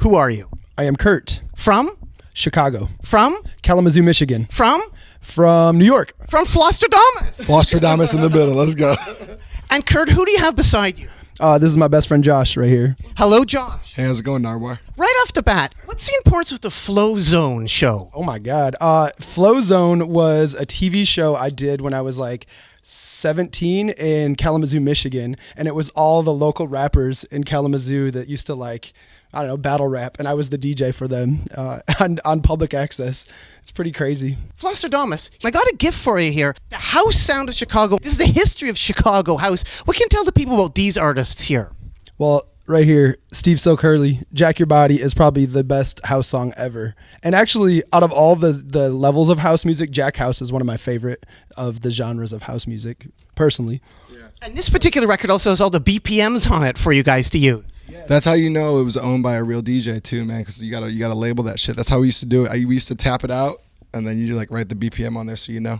Who are you? I am Kurt. From? Chicago. From? Kalamazoo, Michigan. From? From New York. From Flosstradamus. Flosstradamus in the middle. Let's go. And Kurt, who do you have beside you? This is my best friend Josh right here. Hello, Josh. Hey, how's it going, Nardwuar? Right off the bat, what's the importance of the Flow Zone show? Oh my God. Flow Zone was a TV show I did when I was like 17 in Kalamazoo, Michigan. And it was all the local rappers in Kalamazoo that used to battle rap. And I was the DJ for them on public access. It's pretty crazy. Flosstradamus, I got a gift for you here. The house sound of Chicago. This is the history of Chicago house. What can you tell the people about these artists here? Well, right here, Steve So Curly, Jack Your Body is probably the best house song ever. And actually, out of all the levels of house music, Jack House is one of my favorite of the genres of house music, personally. Yeah. And this particular record also has all the BPMs on it for you guys to use. That's how you know it was owned by a real DJ too, man, because you gotta label that shit. That's how we used to do it. We used to tap it out, and then you like write the BPM on there so you know.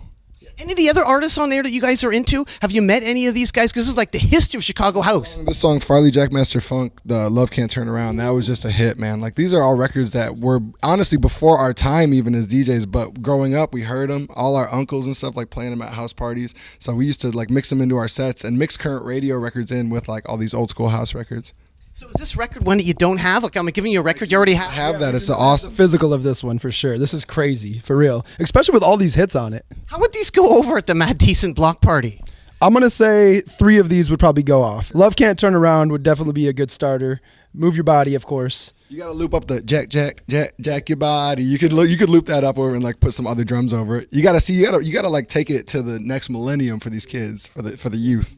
Any of the other artists on there that you guys are into? Have you met any of these guys? Because this is like the history of Chicago house. This song, Farley Jackmaster Funk, the Love Can't Turn Around, that was just a hit, man. Like, these are all records that were honestly before our time even as DJs, but growing up, we heard them. All our uncles and stuff, like, playing them at house parties. So we used to, like, mix them into our sets and mix current radio records in with, like, all these old school house records. So is this record one that you don't have? Like, I'm giving you a record you already have? I have that. It's the awesome Physical of this one, for sure. This is crazy, for real. Especially with all these hits on it. How would these go over at the Mad Decent block party? I'm going to say 3 of these would probably go off. Love Can't Turn Around would definitely be a good starter. Move Your Body, of course. You gotta loop up the jack your body. You could loop that up over and like put some other drums over it. You gotta like take it to the next millennium for these kids, for the youth.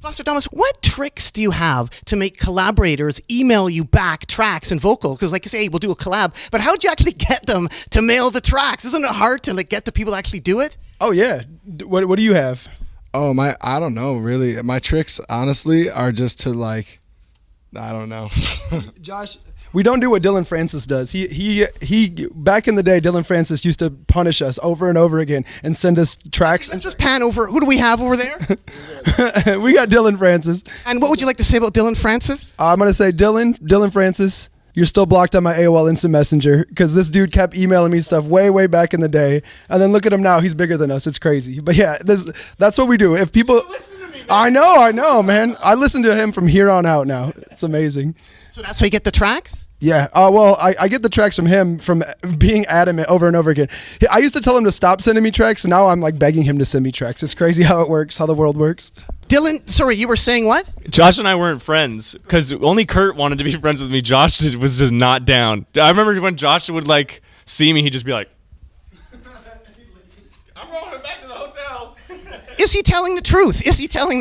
Flosstradamus, what tricks do you have to make collaborators email you back tracks and vocals? Because like you say, hey, we'll do a collab, but how do you actually get them to mail the tracks? Isn't it hard to like get the people to actually do it? Oh yeah. What do you have? Oh I don't know really. My tricks honestly are just to like, I don't know. Josh, we don't do what Dylan Francis does. He back in the day, Dylan Francis used to punish us over and over again and send us tracks. Let's just pan over. Who do we have over there? We got Dylan Francis. And what would you like to say about Dylan Francis? I'm going to say Dylan Francis, you're still blocked on my AOL Instant Messenger because this dude kept emailing me stuff way back in the day. And then look at him now. He's bigger than us. It's crazy. But yeah, that's what we do. If people... I know, man. I listen to him from here on out now. It's amazing. So that's how you get the tracks? Yeah. Well, I get the tracks from him from being adamant over and over again. I used to tell him to stop sending me tracks, and now I'm like begging him to send me tracks. It's crazy how it works, how the world works. Dylan, sorry, you were saying what? Josh and I weren't friends because only Kurt wanted to be friends with me. Josh was just not down. I remember when Josh would like see me, he'd just be like, "I'm going back to the hotel." Is he telling the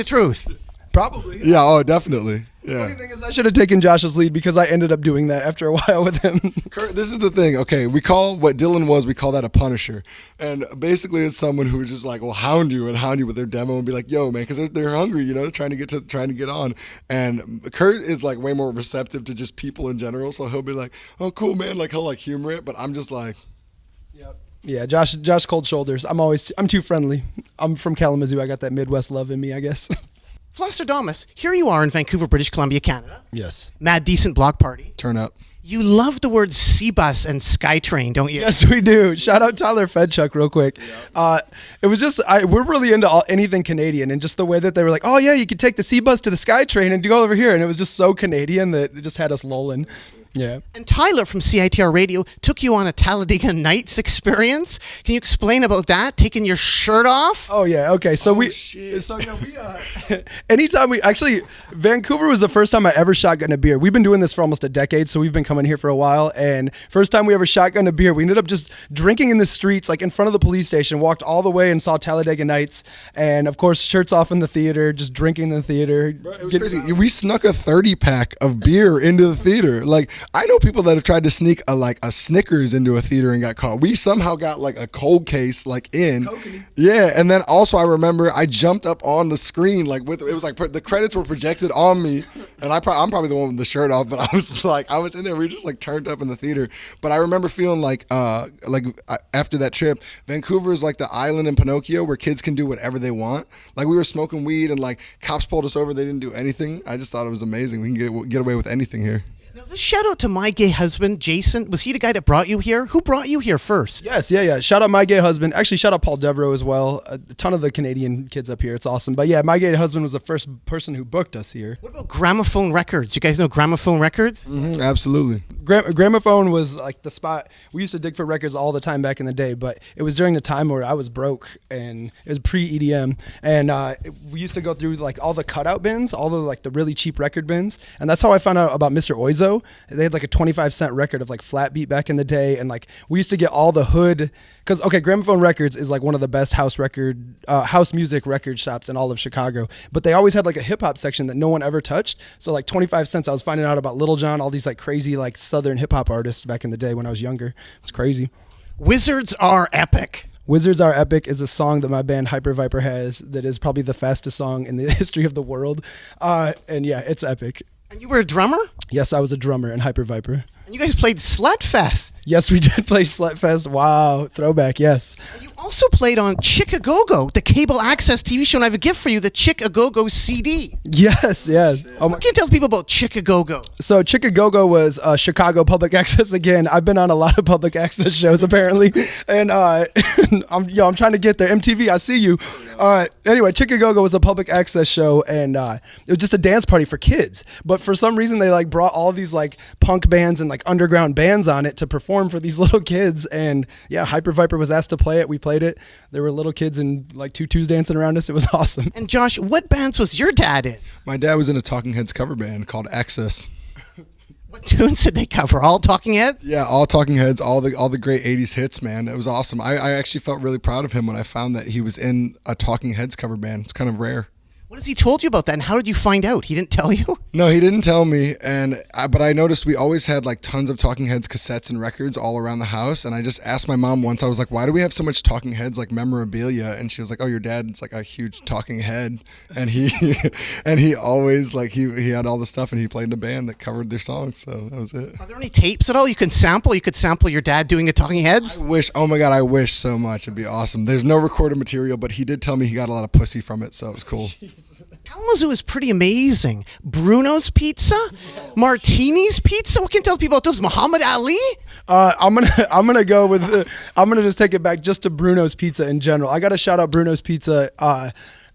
truth? Probably. Yeah. Oh, definitely. Yeah. The funny thing is I should have taken Josh's lead because I ended up doing that after a while with him. Kurt, this is the thing. Okay, we call what Dylan was. We call that a punisher, and basically it's someone who just like will hound you with their demo and be like, "Yo, man," because they're hungry, you know, trying to get on. And Kurt is like way more receptive to just people in general, so he'll be like, "Oh, cool, man," like he'll like humor it, but I'm just like, Yep. Yeah, Josh cold shoulders. I'm too friendly. I'm from Kalamazoo. I got that Midwest love in me, I guess. Flosstradamus, here you are in Vancouver, British Columbia, Canada. Yes. Mad Decent block party. turn up. You love the words C-Bus and SkyTrain, don't you? Yes, we do. Shout out Tyler Fedchuk real quick. It was just, we're really into anything Canadian, and just the way that they were like, oh yeah, you could take the C-Bus to the SkyTrain and go over here. And it was just so Canadian that it just had us lolling. Yeah. And Tyler from CITR Radio took you on a Talladega Nights experience. Can you explain about that? Taking your shirt off? Oh yeah. Okay. So anytime Vancouver was the first time I ever shotgun a beer. We've been doing this for almost a decade, so we've been coming here for a while. And first time we ever shotgun a beer, we ended up just drinking in the streets, like in front of the police station. Walked all the way and saw Talladega Nights, and of course, shirts off in the theater, just drinking in the theater. Bro, it was crazy. We snuck a 30-pack of beer into the theater. Like, I know people that have tried to sneak a Snickers into a theater and got caught. We somehow got like a cold case in. Kokanee. Yeah, and then also I remember I jumped up on the screen it was like the credits were projected on me, and I'm probably the one with the shirt off, but I was in there. We were just like turned up in the theater. But I remember feeling like after that trip, Vancouver is like the island in Pinocchio where kids can do whatever they want. Like, we were smoking weed and like cops pulled us over. They didn't do anything. I just thought it was amazing. We can get away with anything here. Now, this shout out to my gay husband, Jason. Was he the guy that brought you here? Who brought you here first? Yes, yeah. Shout out My Gay Husband. Actually, shout out Paul Devereaux as well. A ton of the Canadian kids up here. It's awesome. But yeah, My Gay Husband was the first person who booked us here. What about Gramophone Records? You guys know Gramophone Records? Absolutely. Gramophone was like the spot. We used to dig for records all the time back in the day, but it was during the time where I was broke and it was pre-EDM. And we used to go through like all the cutout bins, all the like the really cheap record bins. And that's how I found out about Mr. Oizo. They had like a 25-cent record of like Flat Beat back in the day, and like we used to get all the hood, because Gramophone Records is like one of the best house music record shops in all of Chicago, but they always had like a hip hop section that no one ever touched. So like 25 cents, I was finding out about Little John, all these like crazy like southern hip hop artists back in the day when I was younger. It's crazy. Wizards Are Epic. Wizards Are Epic is a song that my band Hyper Viper has that is probably the fastest song in the history of the world. And yeah, it's epic. And you were a drummer? Yes, I was a drummer in Hyper Viper. And you guys played Slutfest. Yes, we did play Slutfest. Wow, throwback, yes. And you also played on Chick-A-Go-Go, the cable access TV show, and I have a gift for you, the Chick-A-Go-Go CD. Yes. What can you tell people about Chick-A-Go-Go? So Chick-A-Go-Go was Chicago public access again. I've been on a lot of public access shows apparently, and I'm trying to get there. MTV, I see you. Anyway, Chick-A-Go-Go was a public access show, and it was just a dance party for kids. But for some reason, they like brought all these like punk bands and like underground bands on it to perform for these little kids. And yeah, Hyper Viper was asked to play it. We played it. There were little kids in like tutus dancing around us. It was awesome. And Josh, what bands was your dad in? My dad was in a Talking Heads cover band called Access. What tunes did they cover? All Talking Heads? Yeah, all Talking Heads, all the great 80s hits, man. It was awesome. I actually felt really proud of him when I found that he was in a Talking Heads cover band. It's kind of rare. What has he told you about that, and how did you find out? He didn't tell you? No, he didn't tell me, but I noticed we always had like tons of Talking Heads cassettes and records all around the house, and I just asked my mom once, I was like, why do we have so much Talking Heads like memorabilia? And she was like, oh, your dad's like a huge Talking Head, and he always like he had all the stuff, and he played in a band that covered their songs, so that was it. Are there any tapes at all you can sample? You could sample your dad doing the Talking Heads? I wish, oh my God, I wish so much. It'd be awesome. There's no recorded material, but he did tell me he got a lot of pussy from it, so it was cool. Kalamazoo is pretty amazing. Bruno's Pizza? Martini's Pizza? What can you tell people about those? Muhammad Ali? I'm gonna go with I'm gonna just take it back just to Bruno's Pizza in general. I gotta shout out Bruno's Pizza.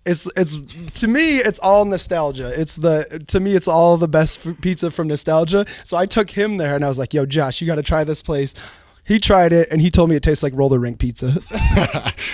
It's to me it's all nostalgia. To me it's all the best pizza from nostalgia. So I took him there and I was like, yo, Josh, you got to try this place. He tried it, and he told me it tastes like roller rink pizza.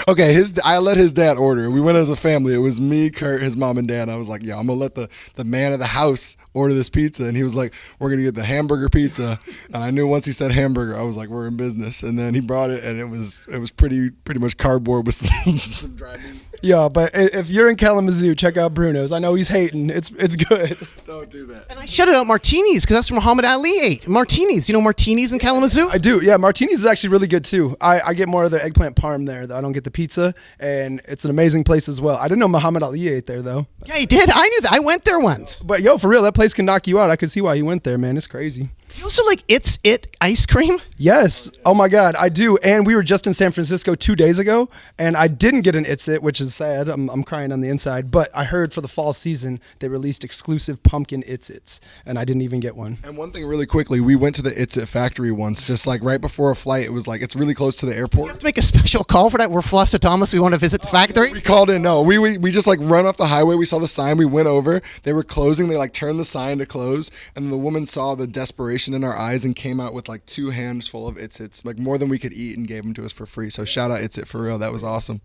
Okay, I let his dad order. We went as a family. It was me, Kurt, his mom, and dad. I was like, yeah, I'm going to let the man of the house order this pizza. And he was like, we're going to get the hamburger pizza. And I knew once he said hamburger, I was like, we're in business. And then he brought it, and it was pretty much cardboard with some dry meat. Yeah, but if you're in Kalamazoo, check out Bruno's. I know he's hating. It's good. Don't do that. And I shouted out Martini's because that's where Muhammad Ali ate. Martini's. You know Martini's in Kalamazoo? I do. Yeah, Martini's is actually really good too. I get more of the eggplant parm there. I don't get the pizza, and it's an amazing place as well. I didn't know Muhammad Ali ate there though. Yeah, he did. I knew that. I went there once. But yo, for real, that place can knock you out. I could see why he went there, man. It's crazy. You also like It's It ice cream? Yes. Oh my God, I do. And we were just in San Francisco 2 days ago, and I didn't get an It's It, which is sad. I'm crying on the inside. But I heard for the fall season they released exclusive pumpkin It's Its, and I didn't even get one. And one thing really quickly, we went to the It's It factory once, just like right before a flight. It was like it's really close to the airport. You have to make a special call for that. We're Flosstradamus. We want to visit the factory. We called in. No, we just like run off the highway. We saw the sign. We went over. They were closing. They like turned the sign to close, and the woman saw the desperation in our eyes and came out with like 2 hands full of It's Its, like more than we could eat, and gave them to us for free. So shout out It's It for real. That was awesome.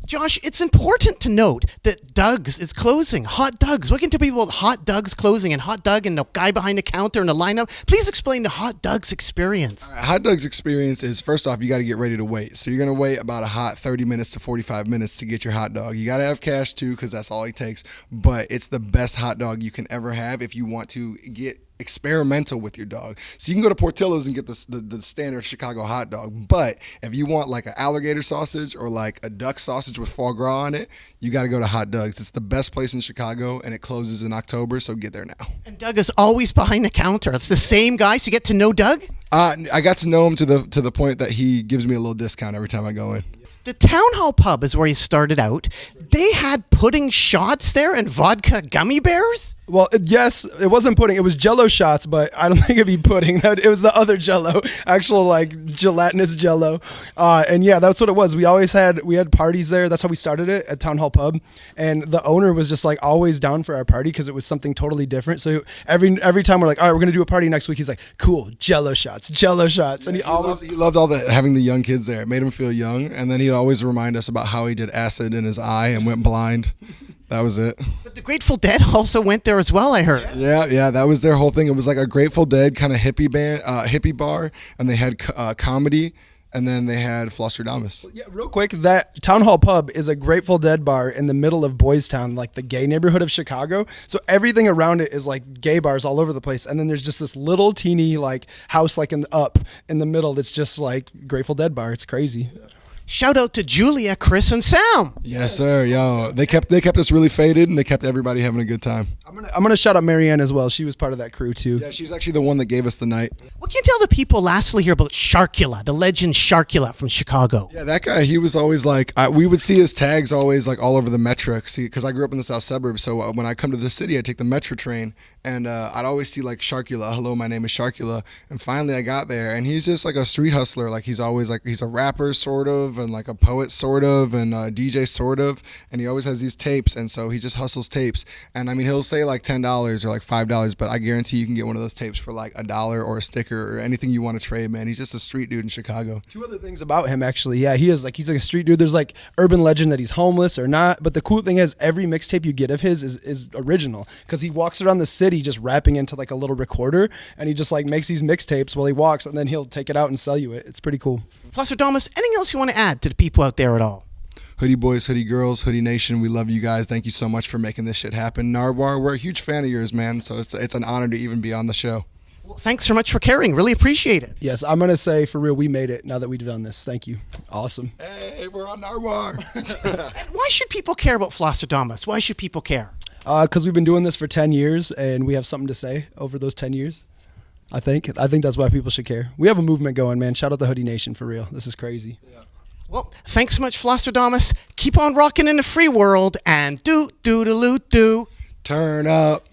Josh, it's important to note that Doug's is closing. Hot Doug's. What can you tell people about Hot Doug's closing and Hot Doug and the guy behind the counter and the lineup? Please explain the Hot Doug's experience. Hot Doug's experience is, first off, you got to get ready to wait. So you're going to wait about a hot 30 minutes to 45 minutes to get your hot dog. You got to have cash too, because that's all it takes. But it's the best hot dog you can ever have if you want to get experimental with your dog. So you can go to Portillo's and get the standard Chicago hot dog, but if you want like an alligator sausage or like a duck sausage with foie gras on it, you got to go to Hot Doug's. It's the best place in Chicago, and it closes in October, so get there now. And Doug is always behind the counter. It's the same guy, so you get to know Doug? I got to know him to the point that he gives me a little discount every time I go in. The Town Hall Pub is where he started out. They had pudding shots there and vodka gummy bears? Well, yes, it wasn't pudding. It was Jello shots, but I don't think it'd be pudding. It was the other Jello, actual like gelatinous Jello. And yeah, that's what it was. We had parties there. That's how we started it at Town Hall Pub. And the owner was just like always down for our party because it was something totally different. So every time we're like, all right, we're gonna do a party next week. He's like, cool, Jello shots, Jello shots. And He loved all having the young kids there. It made him feel young. And then he'd always remind us about how he did acid in his eye and went blind. That was it. But the Grateful Dead also went there as well, I heard. Yeah, that was their whole thing. It was like a Grateful Dead kind of hippie bar, and they had comedy, and then they had Flosstradamus. Yeah, real quick, that Town Hall Pub is a Grateful Dead bar in the middle of Boys Town, like the gay neighborhood of Chicago. So everything around it is like gay bars all over the place. And then there's just this little teeny like house like in the middle that's just like Grateful Dead bar. It's crazy. Shout out to Julia, Chris, and Sam. Yes, sir. Yo, they kept us really faded, and they kept everybody having a good time. I'm gonna shout out Marianne as well. She was part of that crew too. Yeah, she's actually the one that gave us the night. What can you tell the people lastly here about Sharkula, the legend Sharkula from Chicago? Yeah, that guy, he was always like, we would see his tags always like all over the metro. See, because I grew up in the south suburbs, so when I come to the city, I take the metro train, and I'd always see like Sharkula. Hello, my name is Sharkula. And finally, I got there, and he's just like a street hustler. Like he's always like he's a rapper sort of, and like a poet sort of, and a DJ sort of, and he always has these tapes, and so he just hustles tapes. And I mean, he'll say like $10 or like $5, but I guarantee you can get one of those tapes for like $1 or a sticker or anything you want to trade, man. He's just a street dude in Chicago. Two other things about him, actually. Yeah, he's like a street dude. There's like urban legend that he's homeless or not, but the cool thing is every mixtape you get of his is original because he walks around the city just rapping into like a little recorder, and he just like makes these mixtapes while he walks, and then he'll take it out and sell you it. It's pretty cool. Flosstradamus, anything else you want to add to the people out there at all? Hoodie boys, hoodie girls, hoodie nation, we love you guys. Thank you so much for making this shit happen. Nardwuar, we're a huge fan of yours, man, so it's an honor to even be on the show. Well, thanks so much for caring. Really appreciate it. Yes, I'm going to say for real, we made it now that we've done this. Thank you. Awesome. Hey, we're on Nardwuar. And why should people care about Flosstradamus? Why should people care? Because we've been doing this for 10 years, and we have something to say over those 10 years. I think that's why people should care. We have a movement going, man. Shout out the Hoodie Nation for real. This is crazy. Yeah. Well, thanks so much, Flosstradamus. Keep on rocking in the free world and do. Turn up.